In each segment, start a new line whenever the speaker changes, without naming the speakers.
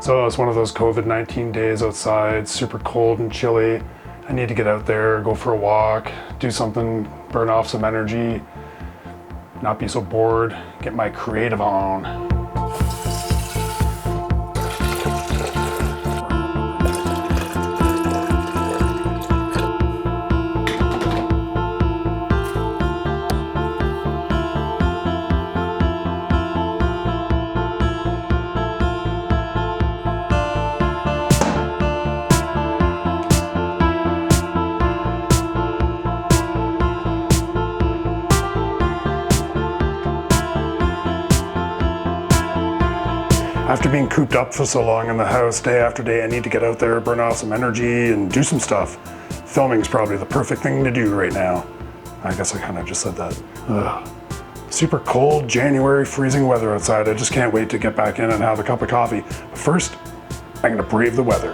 So it's one of those COVID-19 days outside, super cold and chilly. I need to get out there, go for a walk, do something, burn off some energy, not be so bored, get my creative on. After being cooped up for so long in the house, day after day, I need to get out there, burn off some energy, and do some stuff. Filming's probably the perfect thing to do right now. I guess I kind of just said that. Ugh. Super cold, January, freezing weather outside. I just can't wait to get back in and have a cup of coffee. But first, I'm gonna brave the weather.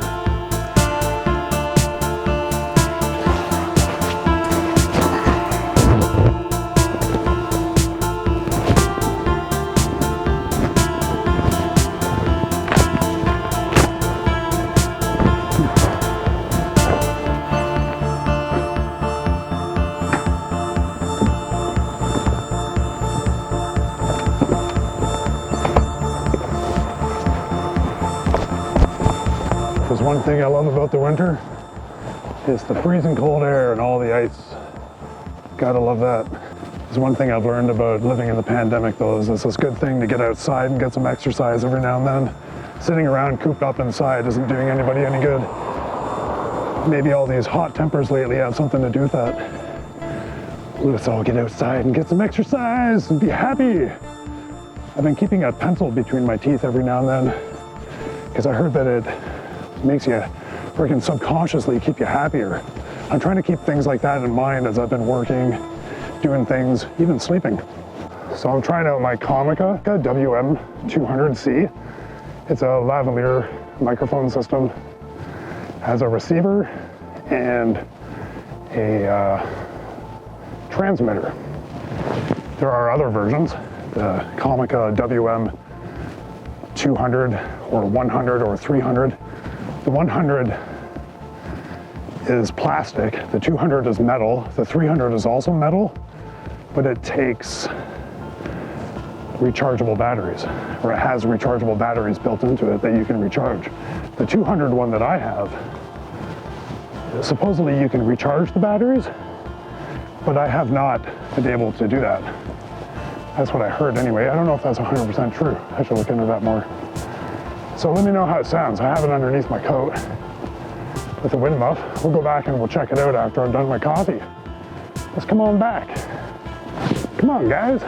There's one thing I love about the winter, it's the freezing cold air and all the ice. Gotta love that. There's one thing I've learned about living in the pandemic though, is it's this good thing to get outside and get some exercise every now and then. Sitting around cooped up inside isn't doing anybody any good. Maybe all these hot tempers lately have something to do with that. Let's all get outside and get some exercise and be happy. I've been keeping a pencil between my teeth every now and then because I heard that it makes you freaking subconsciously keep you happier. I'm trying to keep things like that in mind as I've been working, doing things, even sleeping. So I'm trying out my Comica Wm200. It's a lavalier microphone system. Has a receiver and a transmitter. There are other versions, the Comica Wm200 or 100 or 300. The 100 is plastic, the 200 is metal, the 300 is also metal, but it takes rechargeable batteries, or it has rechargeable batteries built into it that you can recharge. The 200 one that I have, supposedly you can recharge the batteries, but I have not been able to do that. That's what I heard anyway. I don't know if that's 100% true. I should look into that more. So let me know how it sounds. I have it underneath my coat with a wind muff. We'll go back and we'll check it out after I've done my coffee. Let's come on back. Come on, guys.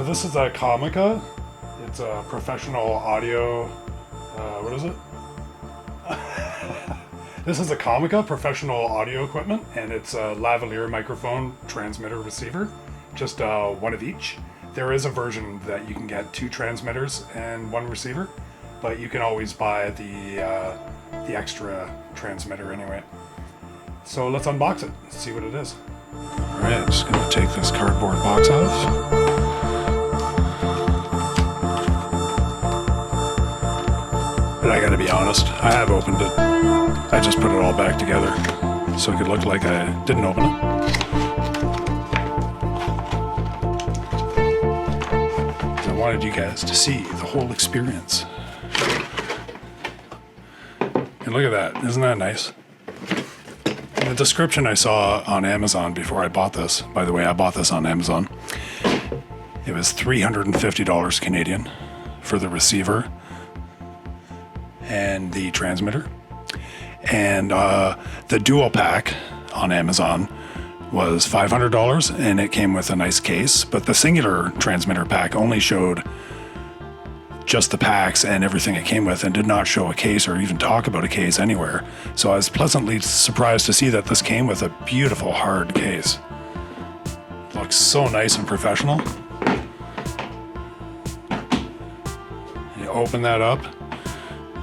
This is a Comica. It's a professional audio, what is it? This is a Comica professional audio equipment, and it's a lavalier microphone, transmitter, receiver, just one of each. There is a version that you can get 2 transmitters and 1 receiver, but you can always buy the extra transmitter anyway. So let's unbox it, see what it is. All right, just gonna take this cardboard box off. But I gotta be honest, I have opened it. I just put it all back together so it could look like I didn't open it. I wanted you guys to see the whole experience. And look at that, isn't that nice? In the description I saw on Amazon before I bought this, by the way, I bought this on Amazon, it was $350 Canadian for the receiver.
and the transmitter. And the dual pack on Amazon was $500, and it came with a nice case, but the singular transmitter pack only showed just the packs and everything it came with, and did not show a case or even talk about a case anywhere. So I was pleasantly surprised to see that this came with a beautiful hard case. It looks so nice and professional. You open that up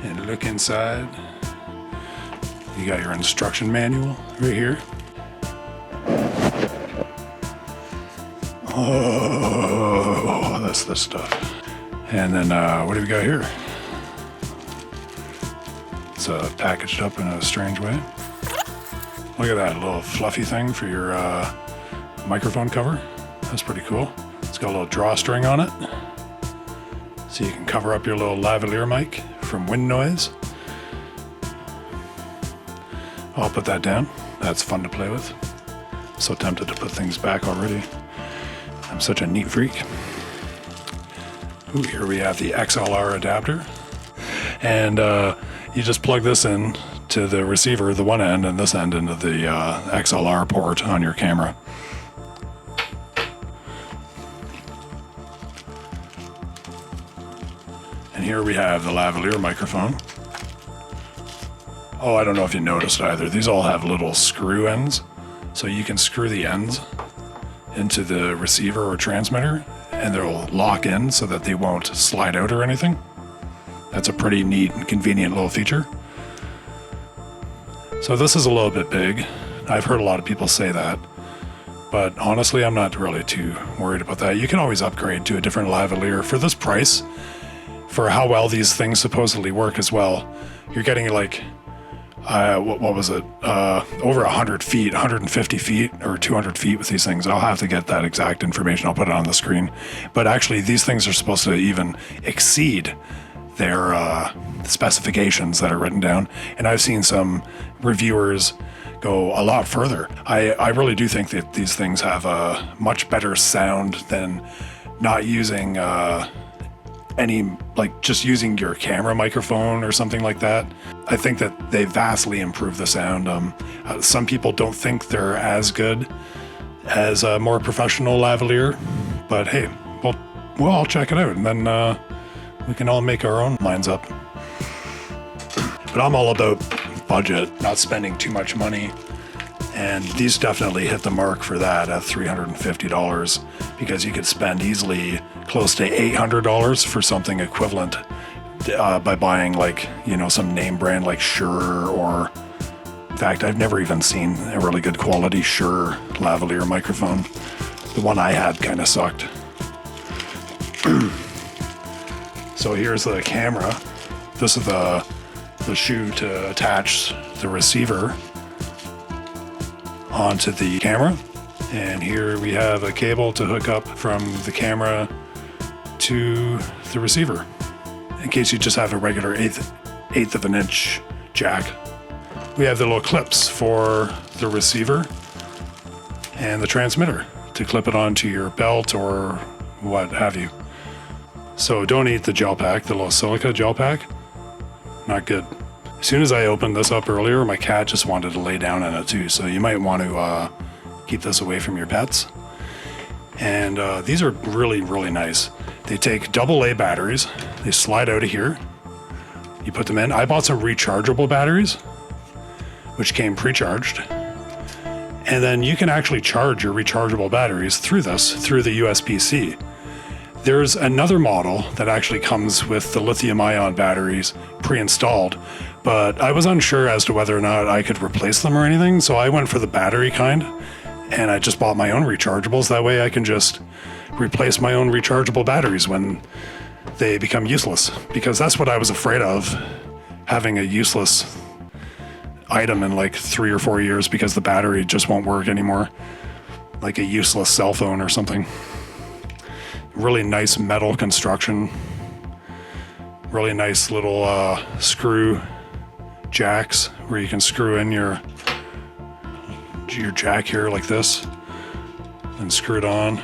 and look inside. You got your instruction manual right here. Oh, that's the stuff. And then what do we got here? It's packaged up in a strange way. Look at that little fluffy thing for your microphone cover. That's pretty cool. It's got a little drawstring on it, so you can cover up your little lavalier mic from wind noise. I'll put that down. That's fun to play with. So tempted to put things back already. I'm such a neat freak. Ooh, here we have the XLR adapter. And you just plug this in to the receiver, the one end, and this end into the XLR port on your camera. And here we have the lavalier microphone. Oh, I don't know if you noticed either. These all have little screw ends. So you can screw the ends into the receiver or transmitter, and they'll lock in so that they won't slide out or anything. That's a pretty neat and convenient little feature. So this is a little bit big. I've heard a lot of people say that, but honestly, I'm not really too worried about that. You can always upgrade to a different lavalier. For this price, for how well these things supposedly work as well, you're getting like, what was it? Over 100 feet, 150 feet, or 200 feet with these things. I'll have to get that exact information. I'll put it on the screen. But actually, these things are supposed to even exceed their specifications that are written down. And I've seen some reviewers go a lot further. I really do think that these things have a much better sound than not using just using your camera microphone or something like that. I think that they vastly improve the sound. Some people don't think they're as good as a more professional lavalier, but hey, well, I'll check it out, and then we can all make our own minds up. But I'm all about budget, not spending too much money, and these definitely hit the mark for that at $350, because you could spend easily close to $800 for something equivalent by buying some name brand like Shure, or in fact, I've never even seen a really good quality Shure lavalier microphone. The one I had kind of sucked. So here's the camera. This is the shoe to attach the receiver onto the camera. And here we have a cable to hook up from the camera to the receiver, in case you just have a regular eighth of an inch jack. We have the little clips for the receiver and the transmitter to clip it onto your belt or what have you. So don't eat the gel pack, the little silica gel pack. Not good. As soon as I opened this up earlier, my cat just wanted to lay down in it too, so you might want to keep this away from your pets. And these are really, really nice. They take AA batteries, they slide out of here, you put them in. I bought some rechargeable batteries, which came pre-charged. And then you can actually charge your rechargeable batteries through the USB-C. There's another model that actually comes with the lithium-ion batteries pre-installed, but I was unsure as to whether or not I could replace them or anything, so I went for the battery kind, and I just bought my own rechargeables. That way I can just replace my own rechargeable batteries when they become useless, because that's what I was afraid of, having a useless item in like 3 or 4 years because the battery just won't work anymore, like a useless cell phone or something. Really nice metal construction, really nice little screw jacks where you can screw in your jack here like this and screw it on,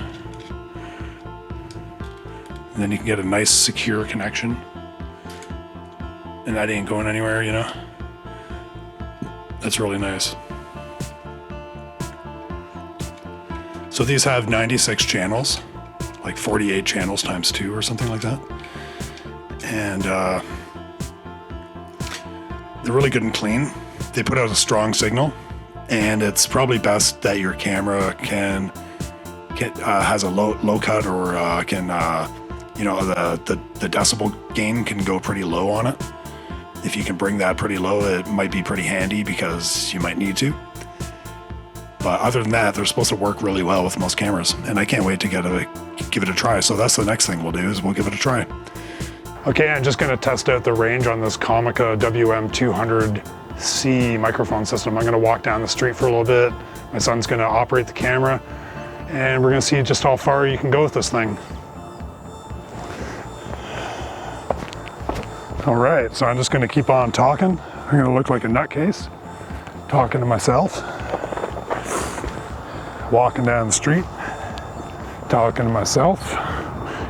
and then you can get a nice secure connection. and that ain't going anywhere, you know? That's really nice. So these have 96 channels, like 48 channels times 2 or something like that. And they're really good and clean. They put out a strong signal, and it's probably best that your camera can has a low cut, or can you know, the decibel gain can go pretty low on it. If you can bring that pretty low, it might be pretty handy because you might need to. But other than that, they're supposed to work really well with most cameras, and I can't wait to give it a try. So that's the next thing we'll do, is we'll give it a try. Okay, I'm just gonna test out the range on this Comica Wm200C microphone system. I'm gonna walk down the street for a little bit. My son's gonna operate the camera, and we're gonna see just how far you can go with this thing. All right, so I'm just gonna keep on talking. I'm gonna look like a nutcase, talking to myself. Walking down the street, talking to myself.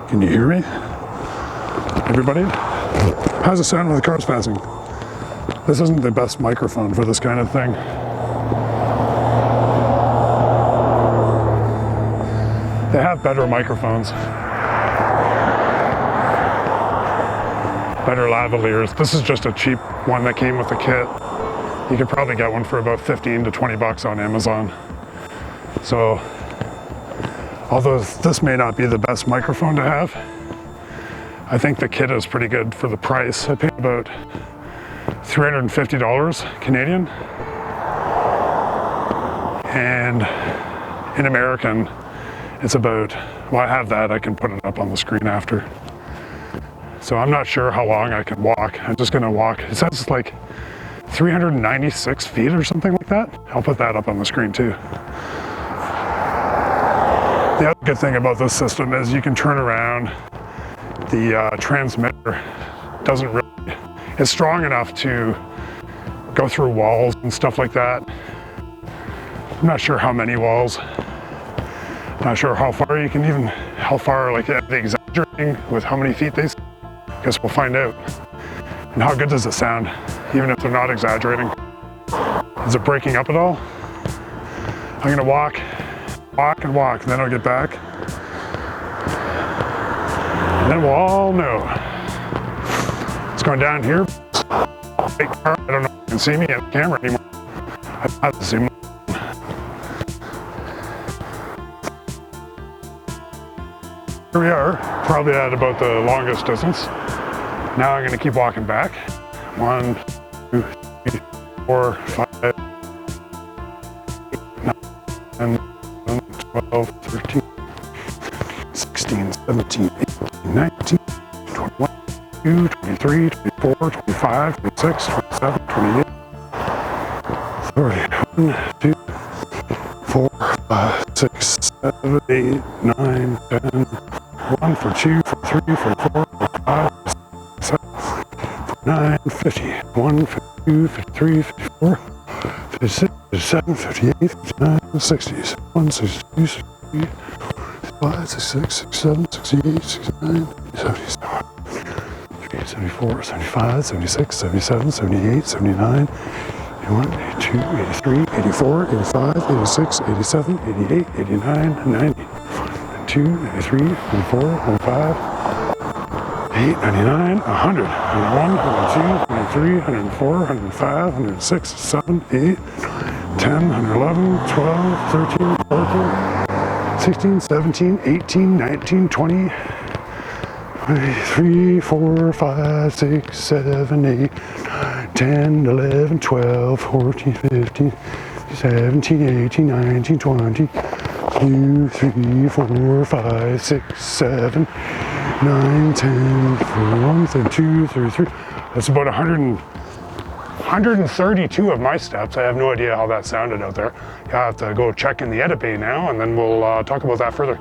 Can you hear me? Everybody? How's it sound when the car's passing? This isn't the best microphone for this kind of thing. They have better microphones. Better lavaliers. This is just a cheap one that came with the kit. You could probably get one for about 15 to 20 bucks on Amazon. So, although this may not be the best microphone to have, I think the kit is pretty good for the price. I paid about $350 Canadian. And in American, it's about, well, I have that, I can put it up on the screen after. So I'm not sure how long I can walk. I'm just gonna walk. It says it's like 396 feet or something like that. I'll put that up on the screen too. The other good thing about this system is you can turn around. The transmitter doesn't really, it's strong enough to go through walls and stuff like that. I'm not sure how many walls. Not sure how far you can even, how far, like, are they exaggerating with how many feet they say? Guess we'll find out. And how good does it sound, even if they're not exaggerating? Is it breaking up at all? I'm gonna walk and walk, and then I'll get back. And then we'll all know. It's going down here. I don't know if you can see me on the camera anymore. I have to zoom. Here we are, probably at about the longest distance. Now I'm gonna keep walking back. 1, 2, 3, 4, 5, 8, 9, 10, 12, 13, 16, 17, 18, 19, 21, 22, 23, 24, 25, 26, 27, 28, 30, 1, 2, 4, 5, 6, 7, 8, 9, 10, 1 for 2, for 3, for 4, for 5, 6, 7, 9, 50, 1, 52, 53, 54, 56, 57, 58, 59, 60, 61, 62, 63, 65, 66, 67, 68, 69, 77, 74, 75, 76, 77, 78, 79, 81, 82, 83, 84, 85, 86, 87, 88, 89, 90, 92, 93, 94, 95, 8, 99, 100, 101, 102, 103, 104, 105, 106, 7, 8, 10, 111, 12, 13, 14, 16, 17, 18, 19, 20, 23, 4, 5, 6, 7, 8, 10, 11, 12, 14, 15, 17, 18, 19, 20, 2, 3, 4, 5, 6, 7, 9, 10, 1, 2, 3, 3. That's about 132 of my steps. I have no idea how that sounded out there. I have to go check in the edit bay now, and then we'll talk about that further.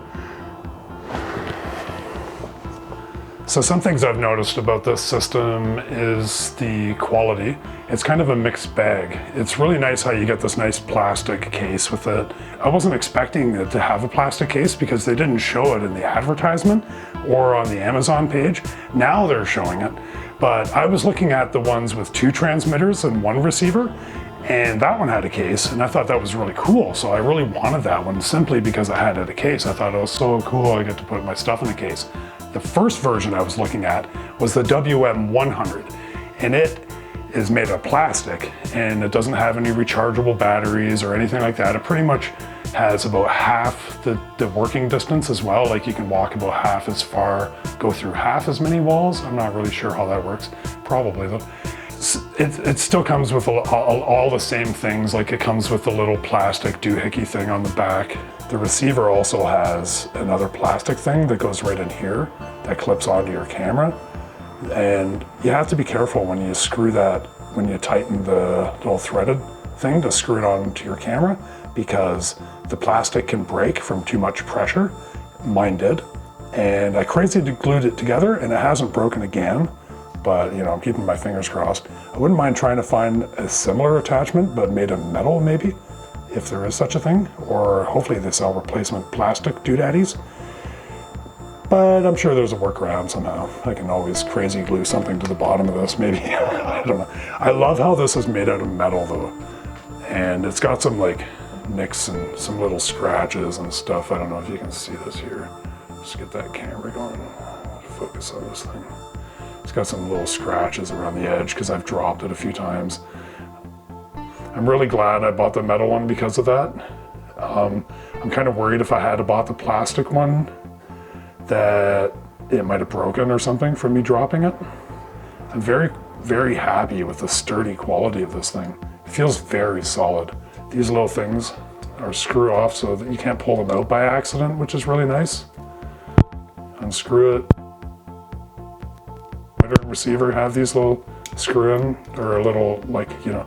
So some things I've noticed about this system is the quality. It's kind of a mixed bag. It's really nice how you get this nice plastic case with it. I wasn't expecting it to have a plastic case because they didn't show it in the advertisement or on the Amazon page. Now they're showing it. But I was looking at the ones with 2 transmitters and 1 receiver, and that one had a case, and I thought that was really cool. So I really wanted that one simply because I had it a case. I thought it was so cool, I get to put my stuff in a case. The first version I was looking at was the WM100, and it is made of plastic, and it doesn't have any rechargeable batteries or anything like that. It pretty much has about half the working distance as well. Like you can walk about half as far, go through half as many walls. I'm not really sure how that works. Probably though. It still comes with all the same things. Like it comes with the little plastic doohickey thing on the back. The receiver also has another plastic thing that goes right in here that clips onto your camera. And you have to be careful when you screw that, when you tighten the little threaded thing to screw it onto your camera, because the plastic can break from too much pressure. Mine did. And I crazily glued it together and it hasn't broken again, but you know, I'm keeping my fingers crossed. I wouldn't mind trying to find a similar attachment, but made of metal maybe, if there is such a thing, or hopefully they sell replacement plastic doodaddys. But I'm sure there's a workaround somehow. I can always crazy glue something to the bottom of this, maybe. I don't know. I love how this is made out of metal though. And it's got some like nicks and some little scratches and stuff. I don't know if you can see this here. Just get that camera going. Focus on this thing. It's got some little scratches around the edge because I've dropped it a few times. I'm really glad I bought the metal one because of that. I'm kind of worried if I had bought the plastic one that it might have broken or something from me dropping it. I'm very, very happy with the sturdy quality of this thing. It feels very solid. These little things are screw off so that you can't pull them out by accident, which is really nice. Unscrew it. Receiver have these little screw in, or a little, like, you know,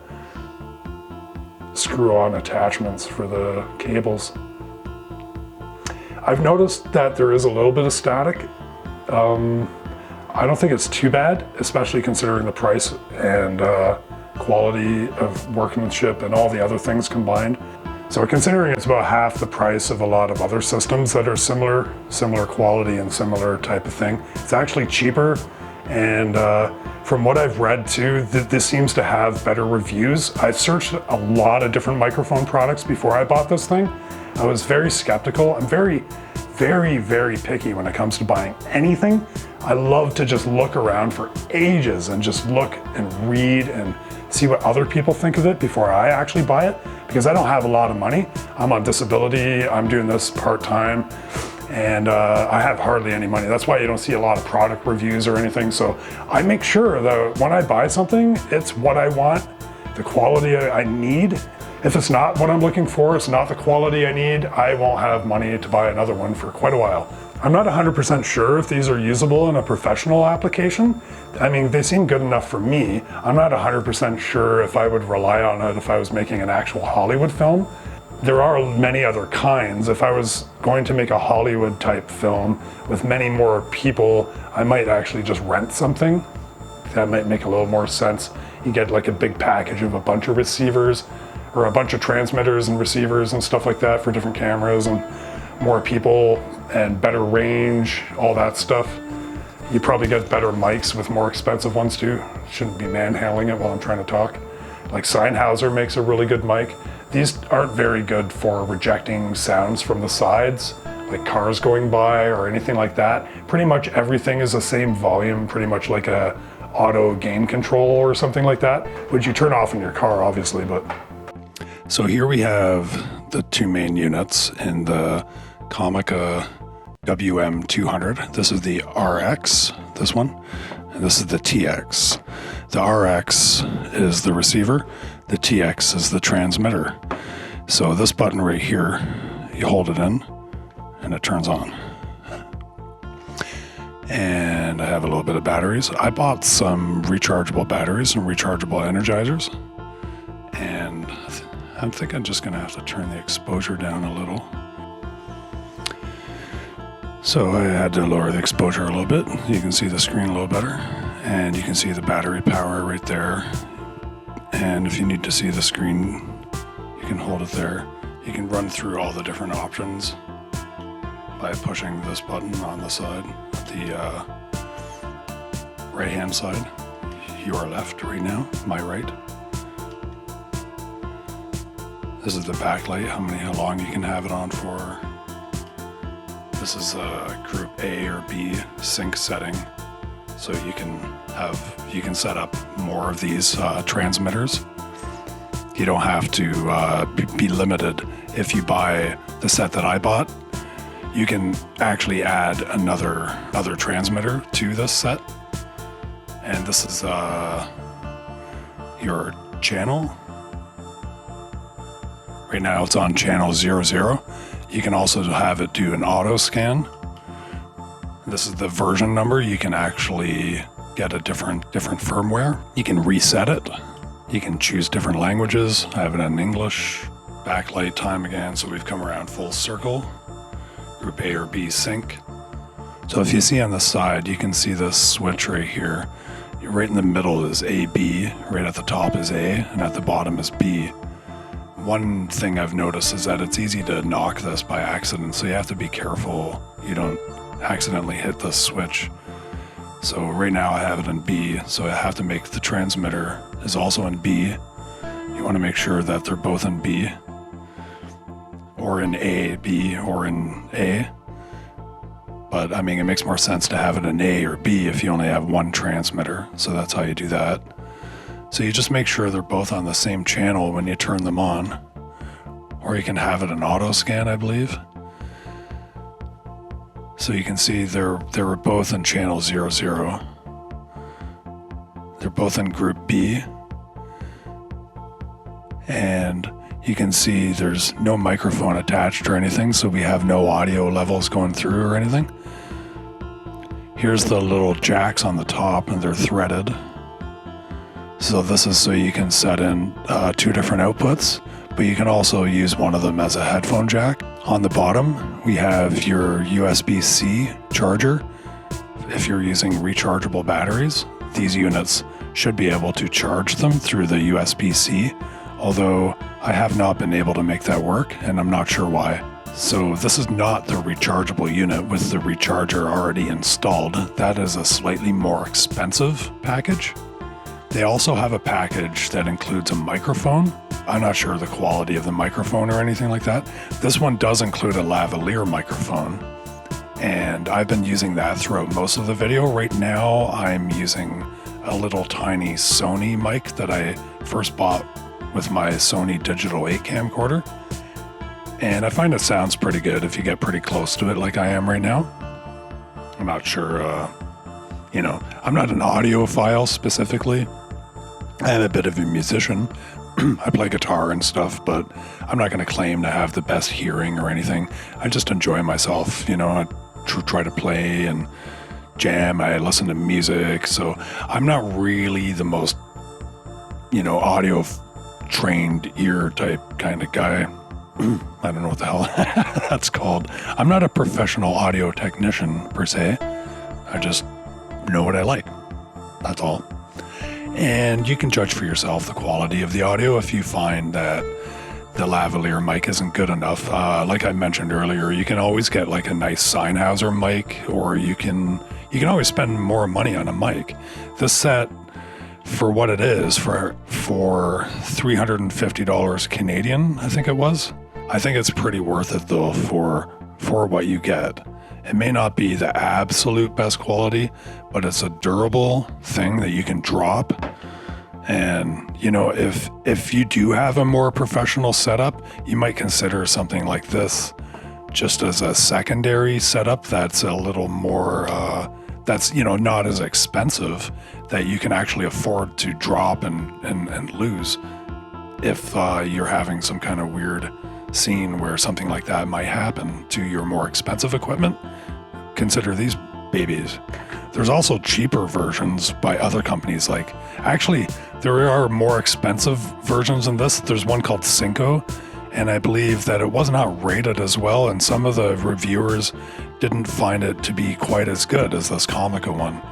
screw on attachments for the cables. I've noticed that there is a little bit of static. I don't think it's too bad, especially considering the price and quality of workmanship and all the other things combined. So considering it's about half the price of a lot of other systems that are similar quality and similar type of thing, it's actually cheaper. And from what I've read too, this seems to have better reviews. I've searched a lot of different microphone products before I bought this thing. I was very skeptical. I'm very, very, very picky when it comes to buying anything. I love to just look around for ages and just look and read and see what other people think of it before I actually buy it, because I don't have a lot of money. I'm on disability, I'm doing this part-time, and I have hardly any money. That's why you don't see a lot of product reviews or anything. So I make sure that when I buy something, it's what I want, the quality I need. If it's not what I'm looking for, it's not the quality I need, I won't have money to buy another one for quite a while. I'm not 100% sure if these are usable in a professional application. I mean, they seem good enough for me. I'm not 100% sure if I would rely on it if I was making an actual Hollywood film. There are many other kinds. If I was going to make a Hollywood type film with many more people, I might actually just rent something. That might make a little more sense. You get like a big package of a bunch of receivers or a bunch of transmitters and receivers and stuff like that for different cameras, and more people and better range, all that stuff. You probably get better mics with more expensive ones too. Shouldn't be manhandling it while I'm trying to talk. Like Sennheiser makes a really good mic. These aren't very good for rejecting sounds from the sides, like cars going by or anything like that. Pretty much everything is the same volume, pretty much like a auto gain control or something like that, which you turn off in your car obviously, but.
So here we have the two main units in the Comica Wm200. This is the RX, this one, and this is the TX. The RX is the receiver, the TX is the transmitter. So this button right here, you hold it in and it turns on. And I have a little bit of batteries. I bought some rechargeable batteries and rechargeable energizers. And I think I'm just gonna have to turn the exposure down a little. So I had to lower the exposure a little bit. You can see the screen a little better, and you can see the battery power right there. And if you need to see the screen, you can hold it there. You can run through all the different options by pushing this button on the side, the right-hand side. your left right now, my right. This is the backlight, how long you can have it on for. This is a group A or B sync setting. So you can set up more of these transmitters. You don't have to be limited. If you buy the set that I bought, you can actually add another transmitter to this set. And this is your channel. Right now it's on channel 00. You can also have it do an auto scan. This is the version number. You can actually get a different firmware. You can reset it. You can choose different languages. I have it in English. Backlight time again, so we've come around full circle. Group A or B sync. So if you see on the side, you can see this switch right here. Right in the middle is AB, right at the top is A, and at the bottom is B. One thing I've noticed is that it's easy to knock this by accident, so you have to be careful you don't accidentally hit the switch. So right now I have it in B, so I have to make the transmitter is also in B. You want to make sure that they're both in B, or in A, B, or in A. But I mean, it makes more sense to have it in A or B if you only have one transmitter, so that's how you do that. So you just make sure they're both on the same channel when you turn them on, or you can have it in auto scan, I believe. So you can see they were both in channel 00. They're both in group B. And you can see there's no microphone attached or anything, so we have no audio levels going through or anything. Here's the little jacks on the top, and they're threaded. So this is so you can set in 2 different outputs, but you can also use one of them as a headphone jack. On the bottom, we have your USB-C charger. If you're using rechargeable batteries, these units should be able to charge them through the USB-C, although I have not been able to make that work, and I'm not sure why. So this is not the rechargeable unit with the recharger already installed. That is a slightly more expensive package. They also have a package that includes a microphone. I'm not sure the quality of the microphone or anything like that. This one does include a lavalier microphone, and I've been using that throughout most of the video. Right now, I'm using a little tiny Sony mic that I first bought with my Sony Digital 8 camcorder, and I find it sounds pretty good if you get pretty close to it like I am right now. I'm not sure, I'm not an audiophile specifically. I am a bit of a musician. I play guitar and stuff, but I'm not going to claim to have the best hearing or anything. I just enjoy myself, I try to play and jam. I listen to music, so I'm not really the most, audio trained ear type kind of guy. I don't know what the hell that's called. I'm not a professional audio technician per se. I just know what I like. That's all. And you can judge for yourself the quality of the audio if you find that the lavalier mic isn't good enough. Like I mentioned earlier, you can always get like a nice Sennheiser mic, or you can always spend more money on a mic. This set, for what it is, for $350 Canadian, I think it was. I think it's pretty worth it though for what you get. It may not be the absolute best quality, but it's a durable thing that you can drop. And, if you do have a more professional setup, you might consider something like this just as a secondary setup that's a little more, that's, not as expensive, that you can actually afford to drop and lose if you're having some kind of weird scene where something like that might happen to your more expensive equipment. Consider these babies. There's also cheaper versions by other companies. Actually, there are more expensive versions than this. There's one called Cinco, and I believe that it was not rated as well, and some of the reviewers didn't find it to be quite as good as this Comica one.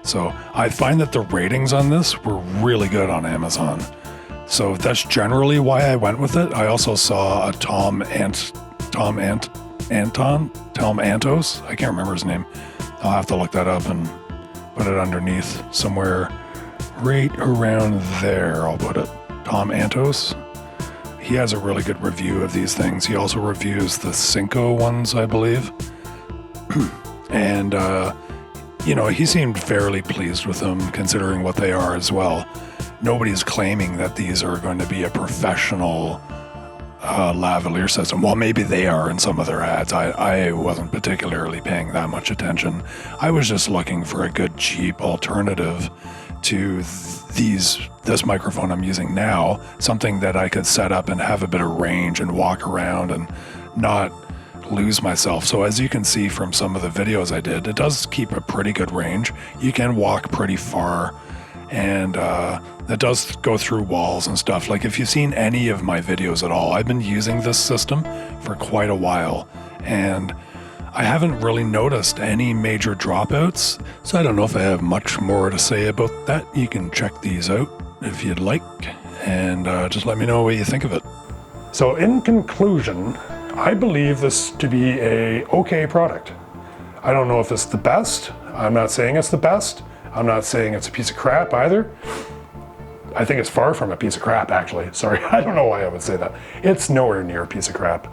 So I find that the ratings on this were really good on Amazon. So that's generally why I went with it. I also saw a Tom Antos. I can't remember his name. I'll have to look that up and put it underneath somewhere right around there, I'll put it. Tom Antos. He has a really good review of these things. He also reviews the Cinco ones, I believe. And, you know, he seemed fairly pleased with them, considering what they are as well. Nobody's claiming that these are going to be a professional lavalier system. Well, maybe they are in some of their ads. I wasn't particularly paying that much attention. I was just looking for a good, cheap alternative to this microphone I'm using now, something that I could set up and have a bit of range and walk around and not lose myself. So as you can see from some of the videos I did, it does keep a pretty good range. You can walk pretty far, and it does go through walls and stuff. Like if you've seen any of my videos at all, I've been using this system for quite a while, and I haven't really noticed any major dropouts, so I don't know if I have much more to say about that. You can check these out if you'd like, and just let me know what you think of it.
So in conclusion, I believe this to be a okay product. I don't know if it's the best. I'm not saying it's the best. I'm not saying it's a piece of crap either. I think it's far from a piece of crap, actually. Sorry, I don't know why I would say that. It's nowhere near a piece of crap.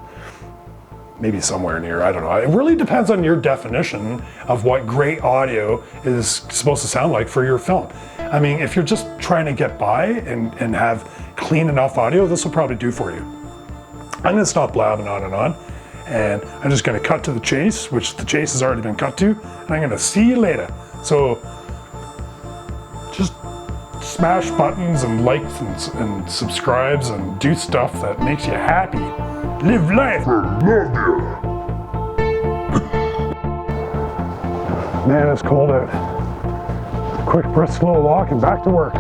Maybe somewhere near, I don't know. It really depends on your definition of what great audio is supposed to sound like for your film. I mean, if you're just trying to get by and have clean enough audio, this will probably do for you. I'm gonna stop blabbing on, and I'm just gonna cut to the chase, which the chase has already been cut to, and I'm gonna see you later. So just smash buttons and likes and subscribes and do stuff that makes you happy. Live life. Man, it's cold out. Quick, brisk, slow walk and back to work.